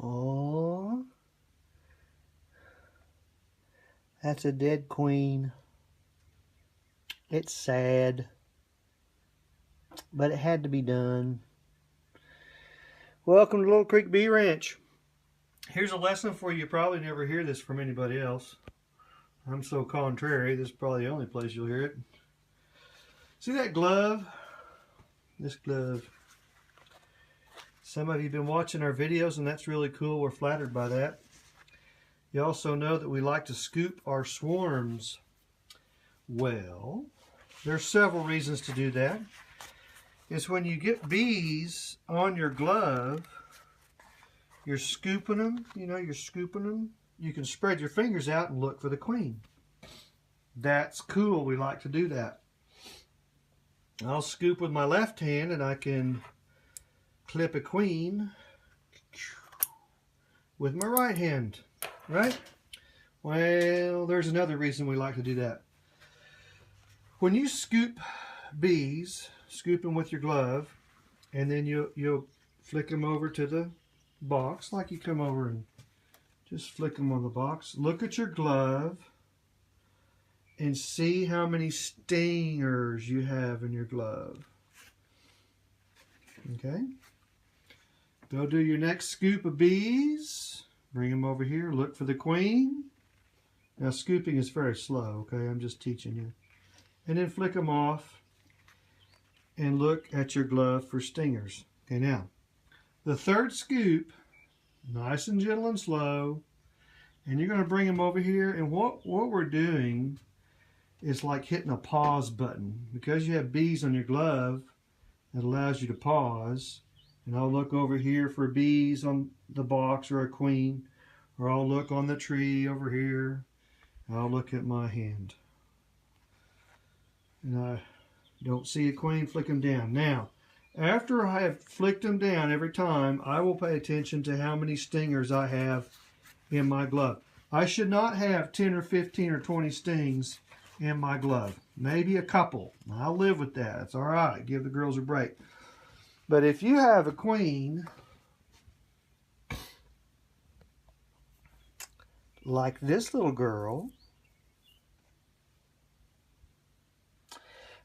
Oh, that's a dead queen. It's sad, but it had to be done. Welcome to Little Creek Bee Ranch. Here's a lesson for you. You probably never hear this from anybody else. I'm so contrary, this is probably the only place you'll hear it. See that glove? This glove. Some of you have been watching our videos, and that's really cool. We're flattered by that. You also know that we like to scoop our swarms. Well, there's several reasons to do that. It's when you get bees on your glove, you're scooping them, you're scooping them. You can spread your fingers out and look for the queen. That's cool. We like to do that. I'll scoop with my left hand and I can clip a queen with my right hand, right? Well, there's another reason we like to do that. When you scoop bees, scoop them with your glove, and then you'll flick them over to the box, like you come over and just flick them on the box. Look at your glove and see how many stingers you have in your glove. Okay? Go do your next scoop of bees. Bring them over here. Look for the queen. Now scooping is very slow, okay? I'm just teaching you. And then flick them off and look at your glove for stingers. Okay, now, the third scoop, nice and gentle and slow, and you're going to bring them over here, and what we're doing is like hitting a pause button. Because you have bees on your glove, it allows you to pause, and I'll look over here for bees on the box or a queen, or I'll look on the tree over here, and I'll look at my hand. And I don't see a queen, flick them down. Now, after I have flicked them down every time, I will pay attention to how many stingers I have in my glove. I should not have 10 or 15 or 20 stings in my glove. Maybe a couple. I'll live with that. It's all right. Give the girls a break. But if you have a queen like this little girl,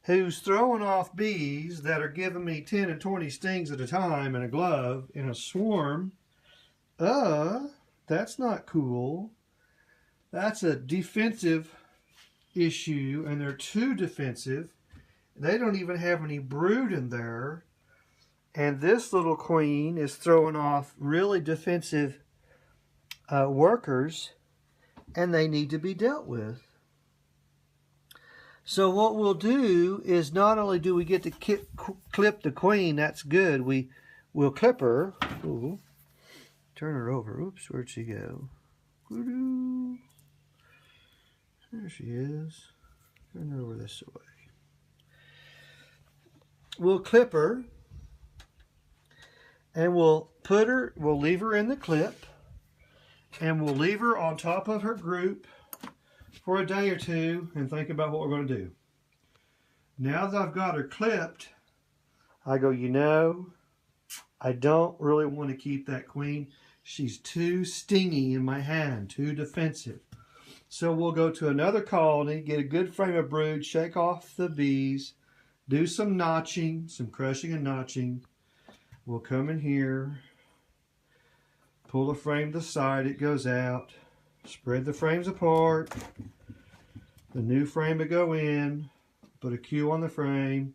who's throwing off bees that are giving me 10 and 20 stings at a time in a glove, in a swarm, that's not cool. That's a defensive issue, and they're too defensive. They don't even have any brood in there. And this little queen is throwing off really defensive workers, and they need to be dealt with. So what we'll do is, not only do we get to clip the queen, that's good. We'll clip her. Ooh, turn her over. Oops, where'd she go? There she is. Turn her over this way. We'll clip her, and we'll leave her in the clip, and we'll leave her on top of her group for a day or two and think about what we're going to do. Now that I've got her clipped, I go, I don't really want to keep that queen. She's too stingy in my hand, too defensive. So we'll go to another colony, get a good frame of brood, shake off the bees, do some notching, some crushing and notching. We'll come in here, pull the frame to the side, it goes out, spread the frames apart. The new frame will go in, put a Q on the frame,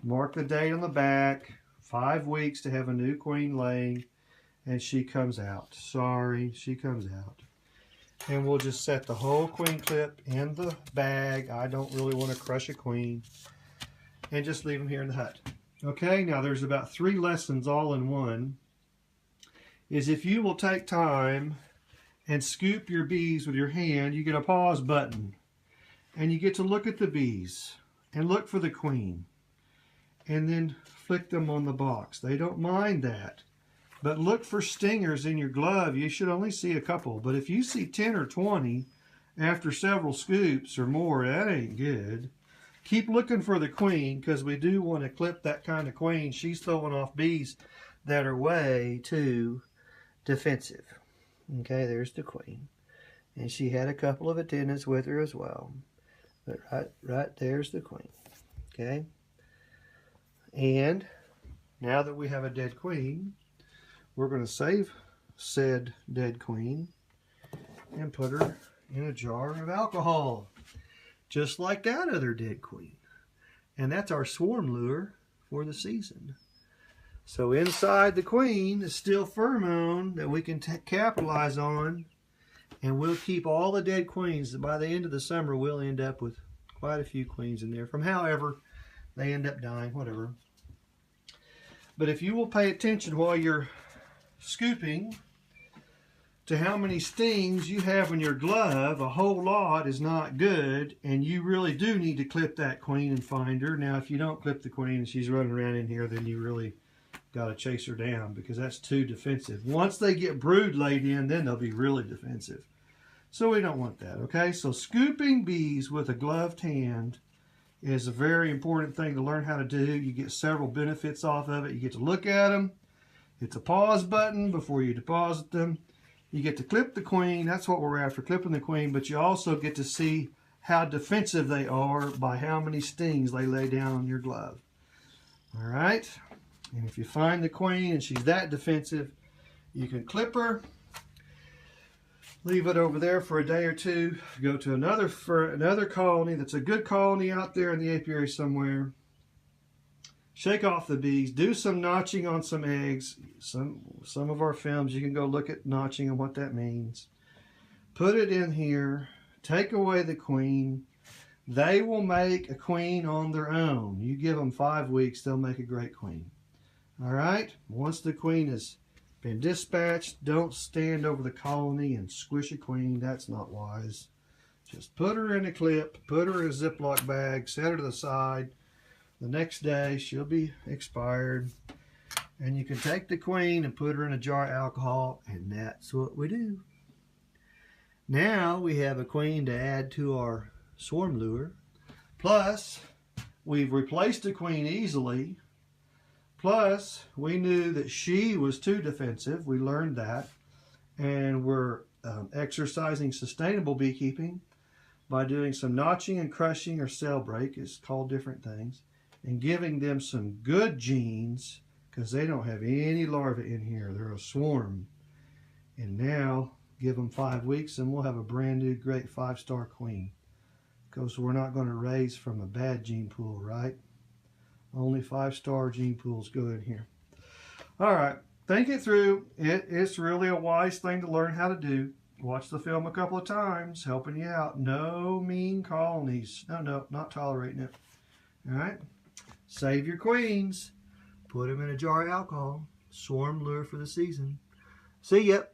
mark the date on the back, 5 weeks to have a new queen laying, and she comes out. Sorry, she comes out. And we'll just set the whole queen clip in the bag. I don't really want to crush a queen. And just leave them here in the hut. Okay, now there's about 3 lessons all in one. Is if you will take time and scoop your bees with your hand, you get a pause button. And you get to look at the bees and look for the queen. And then flick them on the box. They don't mind that. But look for stingers in your glove. You should only see a couple. But if you see 10 or 20 after several scoops or more, that ain't good. Keep looking for the queen, because we do want to clip that kind of queen. She's throwing off bees that are way too defensive. Okay, there's the queen. And she had a couple of attendants with her as well. But right there's the queen. Okay? And now that we have a dead queen, we're going to save said dead queen and put her in a jar of alcohol, just like that other dead queen. And that's our swarm lure for the season. So inside the queen is still pheromone that we can capitalize on, and we'll keep all the dead queens. By the end of the summer, we'll end up with quite a few queens in there from however they end up dying, whatever. But if you will pay attention while you're scooping to how many stings you have in your glove, a whole lot is not good, and you really do need to clip that queen and find her. Now, if you don't clip the queen and she's running around in here, then you really got to chase her down because that's too defensive. Once they get brood laid in, then they'll be really defensive. So we don't want that, okay? So scooping bees with a gloved hand is a very important thing to learn how to do. You get several benefits off of it. You get to look at them. It's a pause button before you deposit them. You get to clip the queen. That's what we're after, clipping the queen. But you also get to see how defensive they are by how many stings they lay down on your glove. All right? And if you find the queen and she's that defensive, you can clip her, leave it over there for a day or two, go to another colony that's a good colony out there in the apiary somewhere, shake off the bees, do some notching on some eggs. Some of our films, you can go look at notching and what that means. Put it in here, take away the queen. They will make a queen on their own. You give them 5 weeks, they'll make a great queen. All right, once the queen has been dispatched, don't stand over the colony and squish a queen. That's not wise. Just put her in a clip, put her in a Ziploc bag, set her to the side. The next day, she'll be expired. And you can take the queen and put her in a jar of alcohol, and that's what we do. Now we have a queen to add to our swarm lure. Plus, we've replaced the queen easily. Plus, we knew that she was too defensive. We learned that. And we're exercising sustainable beekeeping by doing some notching and crushing or cell break. It's called different things. And giving them some good genes because they don't have any larvae in here. They're a swarm. And now, give them 5 weeks and we'll have a brand new great 5-star queen. Because we're not going to raise from a bad gene pool, right? Only 5-star gene pools go in here. All right, think it through. It's really a wise thing to learn how to do. Watch the film a couple of times, helping you out. No mean colonies. No, not tolerating it. All right, save your queens. Put them in a jar of alcohol. Swarm lure for the season. See ya.